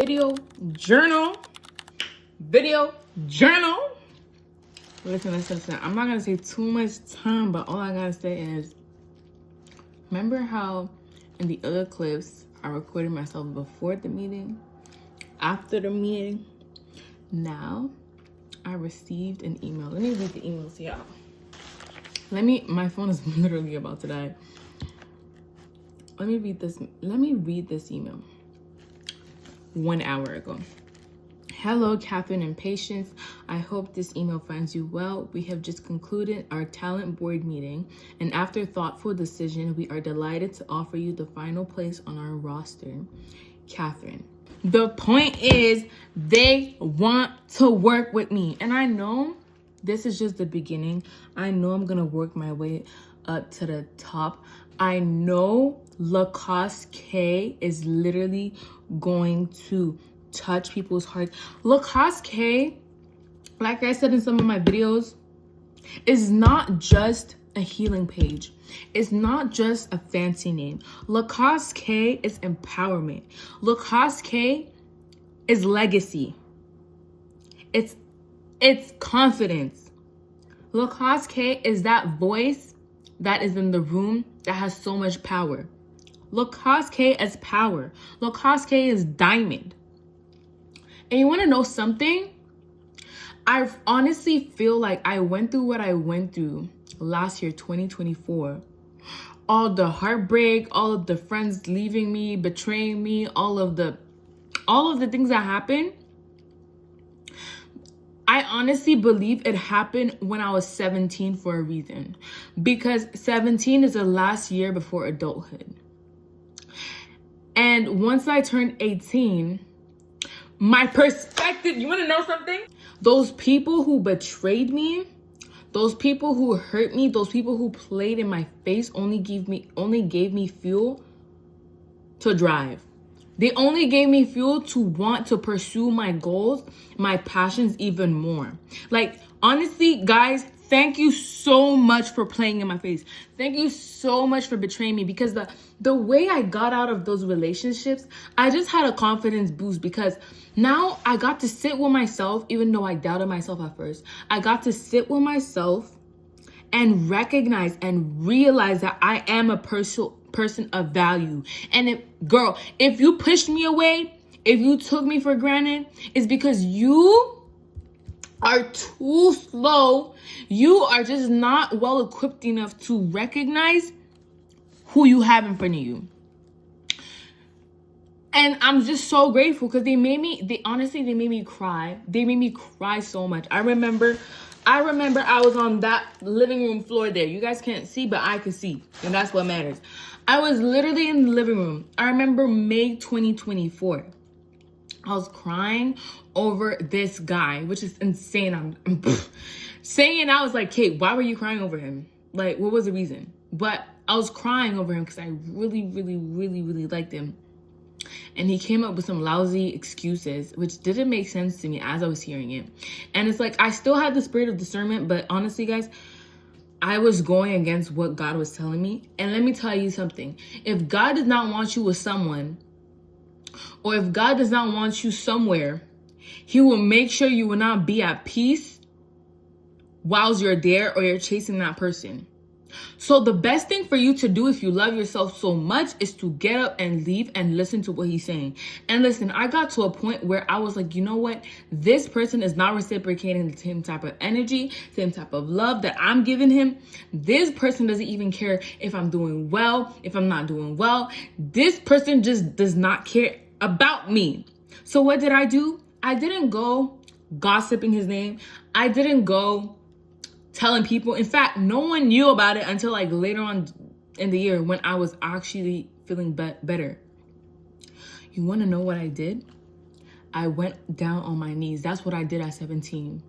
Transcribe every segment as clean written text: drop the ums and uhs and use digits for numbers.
Video journal. Listen. I'm not gonna say too much time, but all I gotta say is, remember how in the other clips I recorded myself before the meeting, after the meeting? Now I received an email. Let me read the email to y'all. My phone is literally about to die. Let me read this email. 1 hour ago. Hello, Catherine and Patience. I hope this email finds you well. We have just concluded our talent board meeting, and after thoughtful decision, we are delighted to offer you the final place on our roster. Catherine. The point is, they want to work with me. And I know this is just the beginning. I know I'm going to work my way up to the top. I know Lacoste K is literally going to touch people's hearts. Lacoste K, like I said in some of my videos, is not just a healing page. It's not just a fancy name. Lacoste K is empowerment. Lacoste K is legacy. It's confidence. Lacoste K is that voice that is in the room that has so much power. Lacoste K is power. Lacoste K is diamond. And you want to know something? I honestly feel like I went through what I went through last year, 2024. All the heartbreak, all of the friends leaving me, betraying me, all of the things that happened. I honestly believe it happened when I was 17 for a reason. Because 17 is the last year before adulthood. And once I turned 18, my perspective, you want to know something? Those people who betrayed me, those people who hurt me, those people who played in my face only gave me fuel to drive. They only gave me fuel to want to pursue my goals, my passions even more. Like, honestly, guys, thank you so much for playing in my face. Thank you so much for betraying me, because the way I got out of those relationships, I just had a confidence boost, because now I got to sit with myself, even though I doubted myself at first. I got to sit with myself and recognize and realize that I am a person of value. And if you pushed me away, if you took me for granted, it's because you are too slow. You are just not well equipped enough to recognize who you have in front of you. And I'm just so grateful, because they made me cry. They made me cry so much. I remember I was on that living room floor there. You guys can't see, but I can see. And that's what matters. I was literally in the living room. I remember May 2024. I was crying over this guy, which is insane. I'm saying, I was like, Kate, why were you crying over him? Like, what was the reason? But I was crying over him because I really, really, really, really liked him. And he came up with some lousy excuses, which didn't make sense to me as I was hearing it. And it's like, I still had the spirit of discernment, but honestly, guys, I was going against what God was telling me. And let me tell you something. If God does not want you with someone, or if God does not want you somewhere, he will make sure you will not be at peace whilst you're there or you're chasing that person. So the best thing for you to do if you love yourself so much is to get up and leave and listen to what he's saying. And listen, I got to a point where I was like, you know what? This person is not reciprocating the same type of energy, same type of love that I'm giving him. This person doesn't even care if I'm doing well, if I'm not doing well. This person just does not care about me. So what did I do? I didn't go gossiping his name. I didn't go telling people. In fact, no one knew about it until like later on in the year when I was actually feeling better. You want to know what I did? I went down on my knees. That's what I did at 17.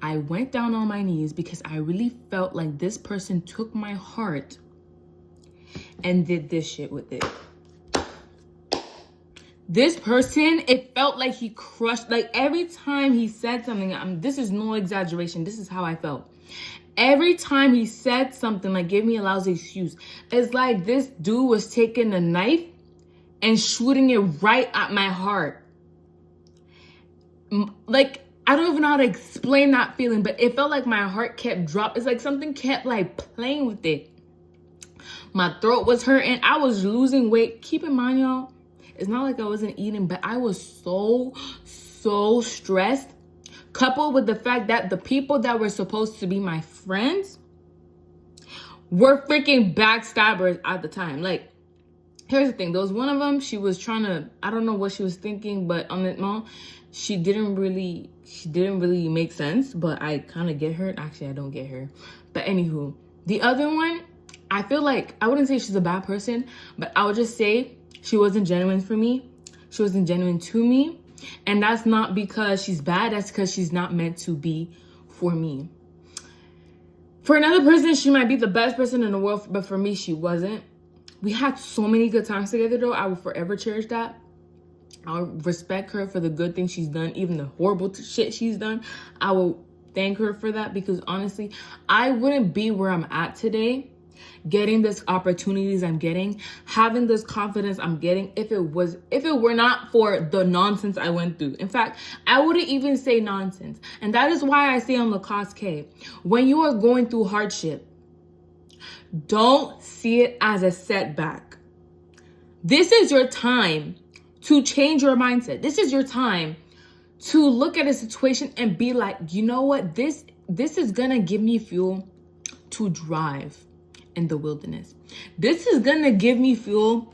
I went down on my knees because I really felt like this person took my heart and did this shit with it. This person, it felt like he crushed, like every time he said something, this is no exaggeration, this is how I felt. Every time he said something, like gave me a lousy excuse, it's like this dude was taking a knife and shooting it right at my heart. like, I don't even know how to explain that feeling, but it felt like my heart kept dropping. It's like something kept like playing with it. My throat was hurting. I was losing weight. Keep in mind, y'all, it's not like I wasn't eating, but I was so stressed. Coupled with the fact that the people that were supposed to be my friends were freaking backstabbers at the time. Like, here's the thing. There was one of them, she was trying to, I don't know what she was thinking, but on it, no, she didn't really make sense, but I kind of get her. Actually, I don't get her. But anywho, the other one, I feel like, I wouldn't say she's a bad person, but I would just say she wasn't genuine for me. She wasn't genuine to me. And that's not because she's bad. That's because she's not meant to be for me. For another person, she might be the best person in the world, but for me, she wasn't. We had so many good times together, though. I will forever cherish that. I'll respect her for the good things she's done, even the horrible shit she's done. I will thank her for that, because honestly, I wouldn't be where I'm at today, getting this opportunities I'm getting, having this confidence I'm getting, if it were not for the nonsense I went through. In fact, I wouldn't even say nonsense. And that is why I say on Lacoste K, when you are going through hardship, don't see it as a setback. This is your time to change your mindset. This is your time to look at a situation and be like, you know what? This is gonna give me fuel to drive in the wilderness. This is gonna give me fuel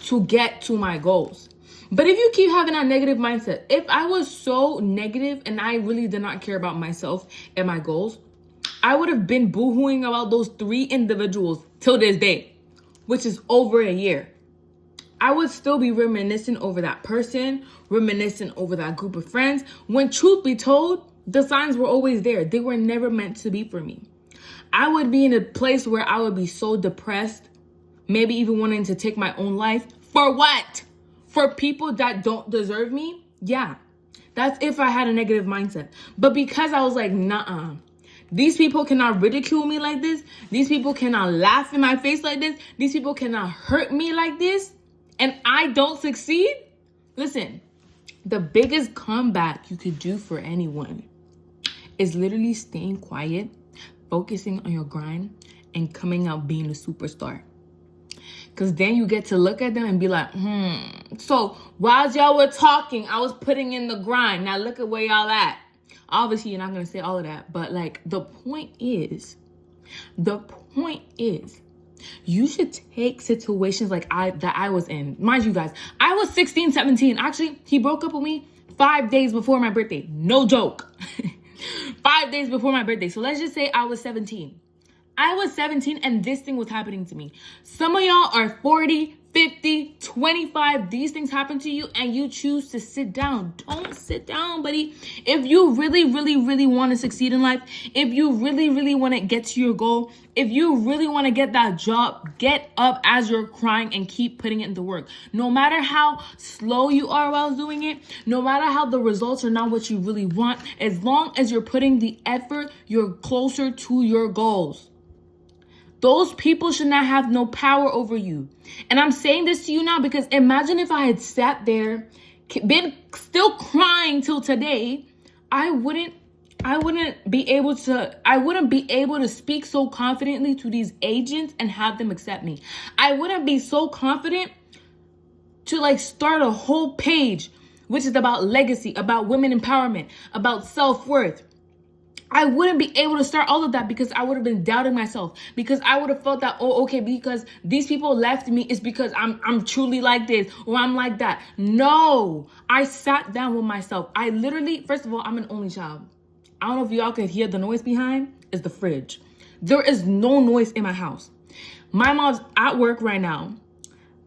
to get to my goals. But if you keep having that negative mindset, if I was so negative and I really did not care about myself and my goals, I would have been boohooing about those 3 individuals till this day, which is over a year. I would still be reminiscing over that person, reminiscing over that group of friends, when truth be told, the signs were always there. They were never meant to be for me. I would be in a place where I would be so depressed, maybe even wanting to take my own life. For what? For people that don't deserve me? Yeah, that's if I had a negative mindset. But because I was like, nah, these people cannot ridicule me like this. These people cannot laugh in my face like this. These people cannot hurt me like this. And I don't succeed. Listen, the biggest comeback you could do for anyone is literally staying quiet, focusing on your grind, and coming out being a superstar. Because then you get to look at them and be like, so while y'all were talking, I was putting in the grind. Now look at where y'all at. Obviously, you're not going to say all of that. But like, the point is, you should take situations like I was in. Mind you guys, I was 16, 17. Actually, he broke up with me 5 days before my birthday. No joke. 5 days before my birthday. So let's just say I was 17. I was 17 and this thing was happening to me. Some of y'all are 40, 50, 25. These things happen to you and you choose to sit down. Don't sit down, buddy. If you really want to succeed in life, if you really want to get to your goal, if you really want to get that job, get up as you're crying and keep putting it into work. No matter how slow you are while doing it, no matter how the results are not what you really want, as long as you're putting the effort, you're closer to your goals. Those people should not have no power over you. And I'm saying this to you now because imagine if I had sat there, been still crying till today, I wouldn't be able to speak so confidently to these agents and have them accept me. I wouldn't be so confident to like start a whole page, which is about legacy, about women empowerment, about self-worth. I wouldn't be able to start all of that because I would have been doubting myself, because I would have felt that, oh, okay, because these people left me, it's because I'm truly like this or I'm like that. No, I sat down with myself. I literally, first of all, I'm an only child. I don't know if y'all can hear the noise behind. It's the fridge. There is no noise in my house. My mom's at work right now.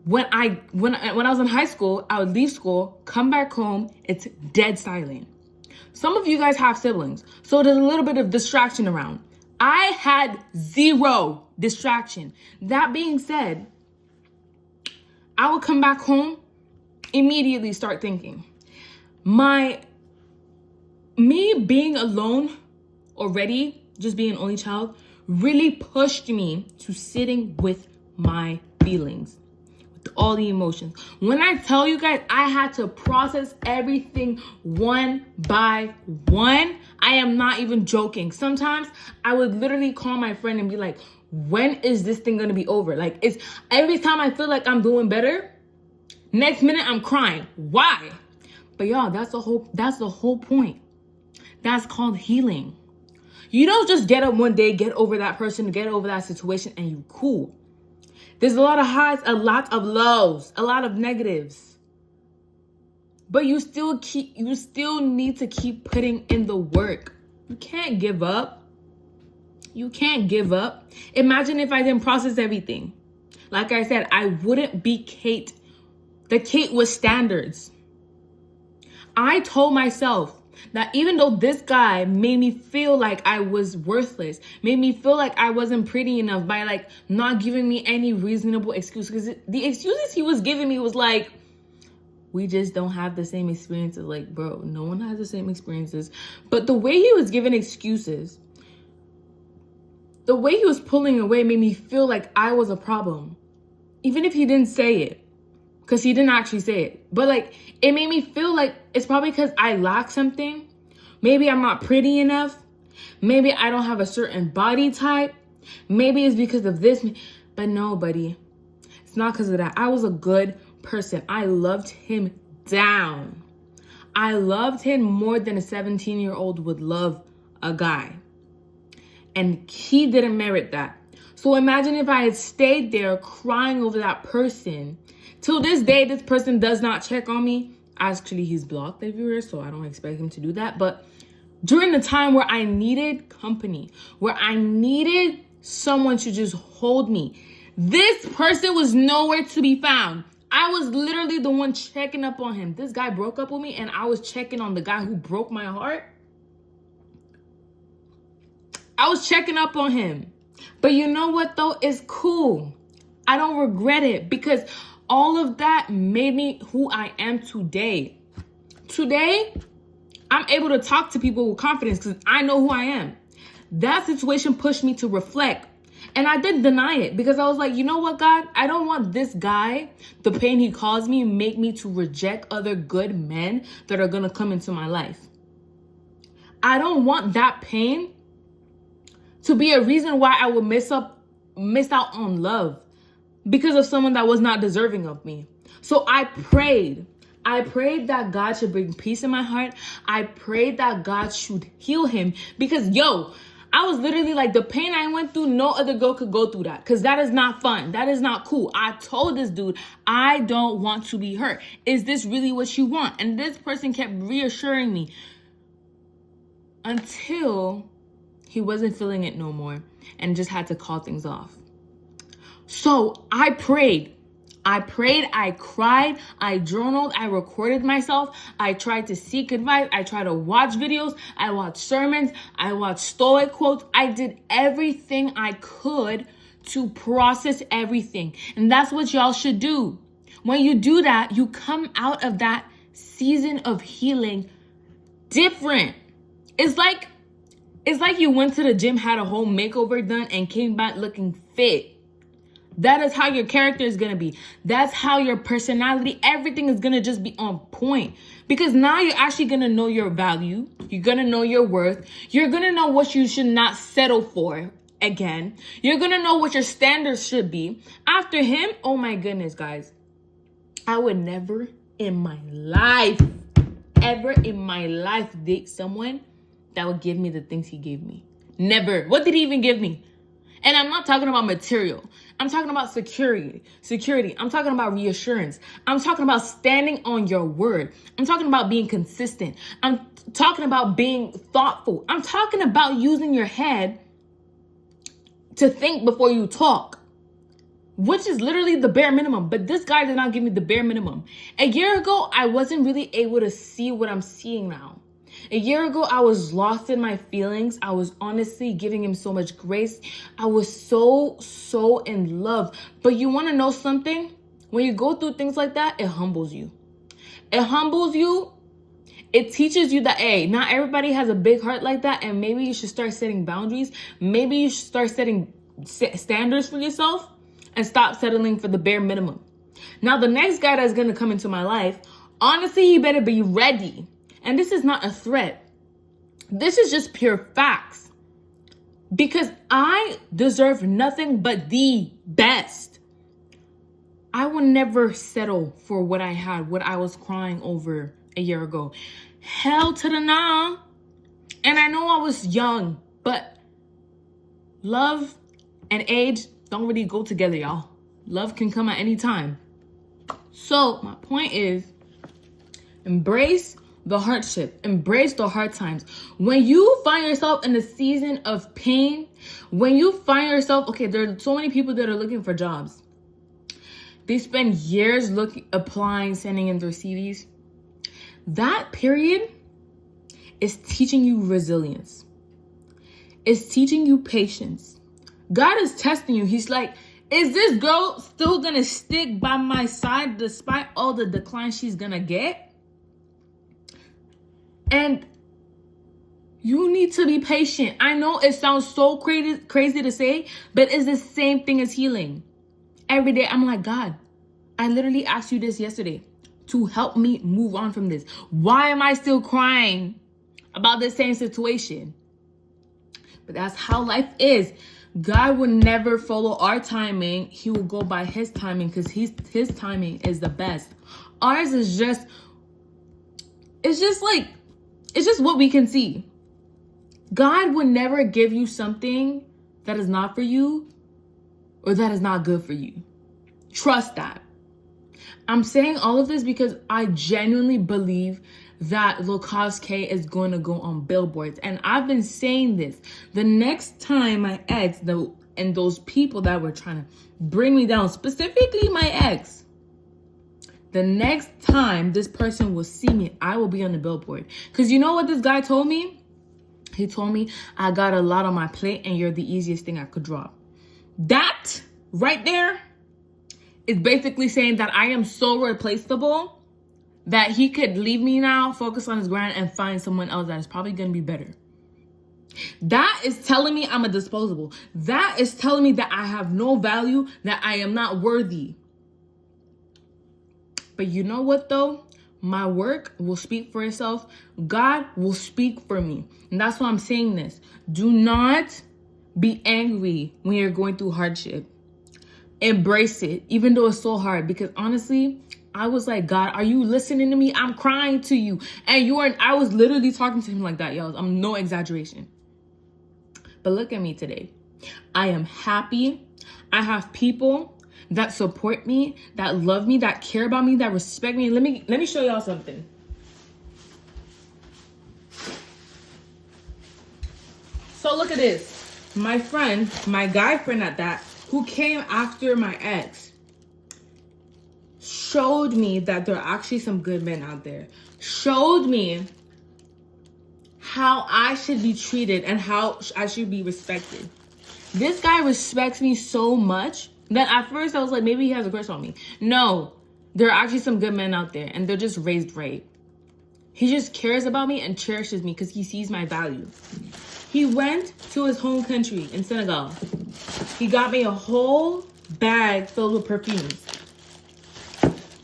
When I was in high school, I would leave school, come back home, it's dead silent. Some of you guys have siblings, so there's a little bit of distraction around. I had zero distraction. That being said, I would come back home, immediately start thinking. Me being alone already, just being an only child, really pushed me to sitting with my feelings, with all the emotions. When I tell you guys, I had to process everything one by one. I am not even joking. Sometimes I would literally call my friend and be like, when is this thing gonna be over? Like, it's every time I feel like I'm doing better, next minute I'm crying. Why? But y'all, that's the whole point. That's called healing. You don't just get up one day, get over that person, get over that situation, and you cool. There's a lot of highs, a lot of lows, a lot of negatives. But you still need to keep putting in the work. You can't give up. You can't give up. Imagine if I didn't process everything. Like I said, I wouldn't be Kate. The Kate with standards. I told myself that even though this guy made me feel like I was worthless, made me feel like I wasn't pretty enough by like not giving me any reasonable excuse, because the excuses he was giving me was like, we just don't have the same experiences. Like, bro, no one has the same experiences. But the way he was giving excuses, the way he was pulling away made me feel like I was a problem. Even if he didn't say it. Because he didn't actually say it. But like, it made me feel like it's probably because I lack something. Maybe I'm not pretty enough. Maybe I don't have a certain body type. Maybe it's because of this. But no, buddy. It's not because of that. I was a good person. I loved him down. I loved him more than a 17-year-old would love a guy. And he didn't merit that. So imagine if I had stayed there crying over that person. Till this day, this person does not check on me. Actually, he's blocked everywhere, so I don't expect him to do that. But during the time where I needed company, where I needed someone to just hold me, this person was nowhere to be found. I was literally the one checking up on him. This guy broke up with me, and I was checking on the guy who broke my heart. I was checking up on him. But you know what, though? It's cool. I don't regret it, because all of that made me who I am today. Today, I'm able to talk to people with confidence because I know who I am. That situation pushed me to reflect. And I didn't deny it, because I was like, you know what, God? I don't want this guy, the pain he caused me, make me to reject other good men that are going to come into my life. I don't want that pain to be a reason why I would miss out on love because of someone that was not deserving of me. So I prayed that God should bring peace in my heart. I prayed that God should heal him, because I was literally like, the pain I went through, no other girl could go through that, because that is not fun. That is not cool. I told this dude, I don't want to be hurt. Is this really what you want? And this person kept reassuring me until he wasn't feeling it no more and just had to call things off. So I prayed, I cried, I journaled, I recorded myself, I tried to seek advice, I tried to watch videos, I watched sermons, I watched Stoic quotes, I did everything I could to process everything. And that's what y'all should do. When you do that, you come out of that season of healing different. It's like you went to the gym, had a whole makeover done, and came back looking fit. That is how your character is going to be. That's how your personality, everything is going to just be on point. Because now you're actually going to know your value. You're going to know your worth. You're going to know what you should not settle for again. You're going to know what your standards should be. After him, oh my goodness, guys. I would never in my life, ever in my life date someone that would give me the things he gave me. Never. What did he even give me? And I'm not talking about material. I'm talking about security. I'm talking about reassurance. I'm talking about standing on your word. I'm talking about being consistent. I'm talking about being thoughtful. I'm talking about using your head to think before you talk, which is literally the bare minimum. But this guy did not give me the bare minimum. A year ago, I wasn't really able to see what I'm seeing now. A year ago, I was lost in my feelings. I was honestly giving him so much grace. I was so in love. But you want to know something? When you go through things like that, it humbles you. It humbles you. It teaches you that, hey, not everybody has a big heart like that. And maybe you should start setting boundaries. Maybe you should start setting standards for yourself and stop settling for the bare minimum. Now, the next guy that's going to come into my life, honestly, he better be ready. And this is not a threat. This is just pure facts. Because I deserve nothing but the best. I will never settle for what I had, what I was crying over a year ago. Hell to the nah. And I know I was young, but love and age don't really go together, y'all. Love can come at any time. So my point is, embrace the hardship. Embrace the hard times. When you find yourself in a season of pain, when you find yourself, okay, there are so many people that are looking for jobs. They spend years applying, sending in their CVs. That period is teaching you resilience. It's teaching you patience. God is testing you. He's like, is this girl still gonna stick by my side despite all the decline she's gonna get? And you need to be patient. I know it sounds so crazy to say, but it's the same thing as healing. Every day I'm like, God, I literally asked you this yesterday to help me move on from this. Why am I still crying about the same situation? But that's how life is. God will never follow our timing. He will go by his timing because his timing is the best. Ours is just what we can see. God will never give you something that is not for you or that is not good for you. Trust that. I'm saying all of this because I genuinely believe that Lacoste K is going to go on billboards. And I've been saying this. The next time my ex, and those people that were trying to bring me down, specifically my ex, the next time this person will see me, I will be on the billboard. Because you know what this guy told me? He told me, I got a lot on my plate and you're the easiest thing I could drop. That right there is basically saying that I am so replaceable that he could leave me now, focus on his grind, and find someone else that is probably going to be better. That is telling me I'm a disposable. That is telling me that I have no value, that I am not worthy. But you know what though? My work will speak for itself. God will speak for me. And that's why I'm saying this. Do not be angry when you're going through hardship. Embrace it, even though it's so hard. Because honestly, I was like, God, are you listening to me? I'm crying to you. And I was literally talking to him like that, y'all. I'm no exaggeration. But look at me today. I am happy. I have people that support me, that love me, that care about me, that respect me. Let me show y'all something. So look at this. My friend, my guy friend at that, who came after my ex, showed me that there are actually some good men out there. Showed me how I should be treated and how I should be respected. This guy respects me so much that at first I was like, maybe he has a crush on me. No, there are actually some good men out there and they're just raised right. He just cares about me and cherishes me because he sees my value. He went to his home country in Senegal. He got me a whole bag filled with perfumes.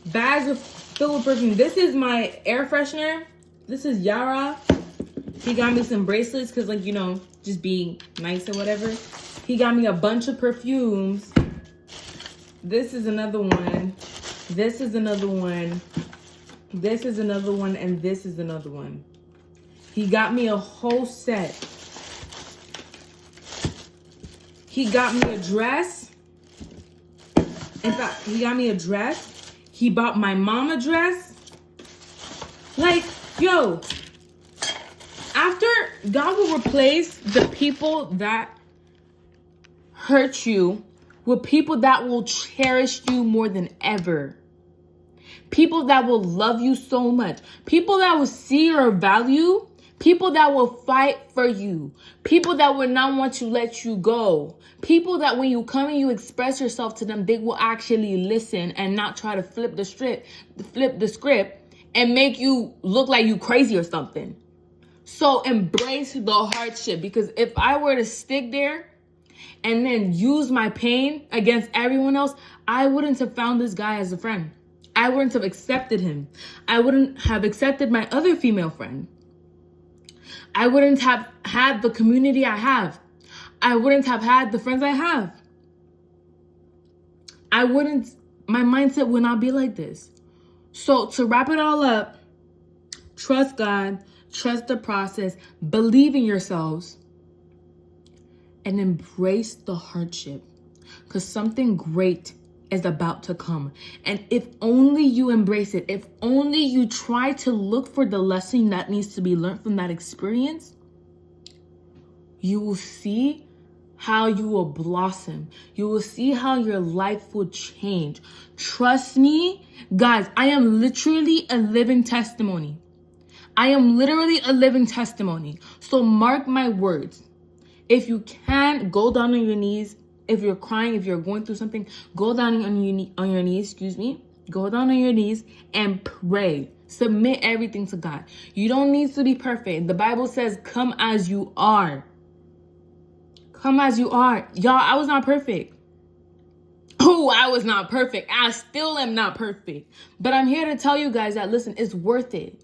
Bags filled with perfume. This is my air freshener. This is Yara. He got me some bracelets because, like, you know, just being nice or whatever. He got me a bunch of perfumes. This is another one. This is another one. This is another one. And this is another one. He got me a whole set. He got me a dress. In fact, he got me a dress. He bought my mom a dress. Like, yo, after God will replace the people that hurt you with people that will cherish you more than ever. People that will love you so much. People that will see your value. People that will fight for you. People that will not want to let you go. People that when you come and you express yourself to them, they will actually listen and not try to flip the script and make you look like you crazy or something. So embrace the hardship, because if I were to stick there and then use my pain against everyone else, I wouldn't have found this guy as a friend. I wouldn't have accepted him. I wouldn't have accepted my other female friend. I wouldn't have had the community I have. I wouldn't have had the friends I have. My mindset would not be like this. So to wrap it all up, trust God, trust the process, believe in yourselves, and embrace the hardship, because something great is about to come. And if only you embrace it, if only you try to look for the lesson that needs to be learned from that experience, you will see how you will blossom. You will see how your life will change. Trust me, guys, I am literally a living testimony. I am literally a living testimony. So mark my words. If you can, go down on your knees. If you're crying, if you're going through something, go down on your knees, Go down on your knees and pray. Submit everything to God. You don't need to be perfect. The Bible says, come as you are. Come as you are. Y'all, I was not perfect. Oh, I was not perfect. I still am not perfect. But I'm here to tell you guys that, listen, it's worth it.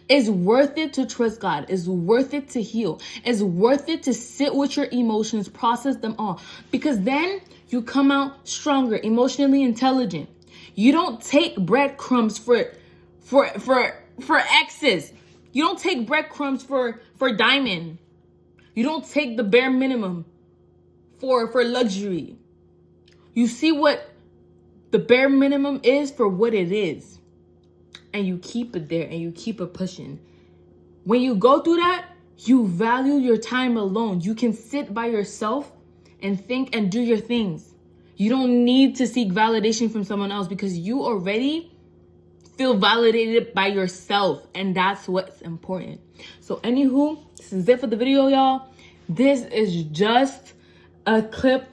It's worth it to trust God. It's worth it to heal. It's worth it to sit with your emotions, process them all. Because then you come out stronger, emotionally intelligent. You don't take breadcrumbs for exes. You don't take breadcrumbs for diamond. You don't take the bare minimum for luxury. You see what the bare minimum is for what it is. And you keep it there and you keep it pushing. When you go through that, you value your time alone. You can sit by yourself and think and do your things. You don't need to seek validation from someone else because you already feel validated by yourself. And that's what's important. So anywho, this is it for the video, y'all. This is just a clip.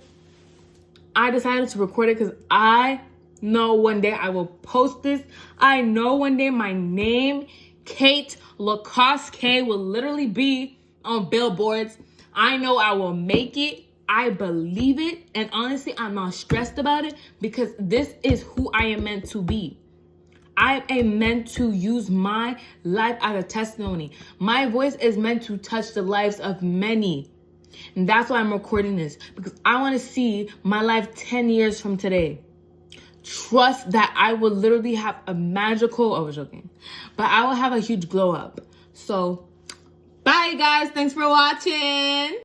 I decided to record it because I know one day I will post this. I know one day my name, Kate Lacoste K, will literally be on billboards. I know I will make it. I believe it. And honestly, I'm not stressed about it because this is who I am meant to be. I am meant to use my life as a testimony. My voice is meant to touch the lives of many. And that's why I'm recording this, because I want to see my life 10 years from today. Trust that I will literally have a magical, I was joking, but I will have a huge glow up. So bye guys, thanks for watching.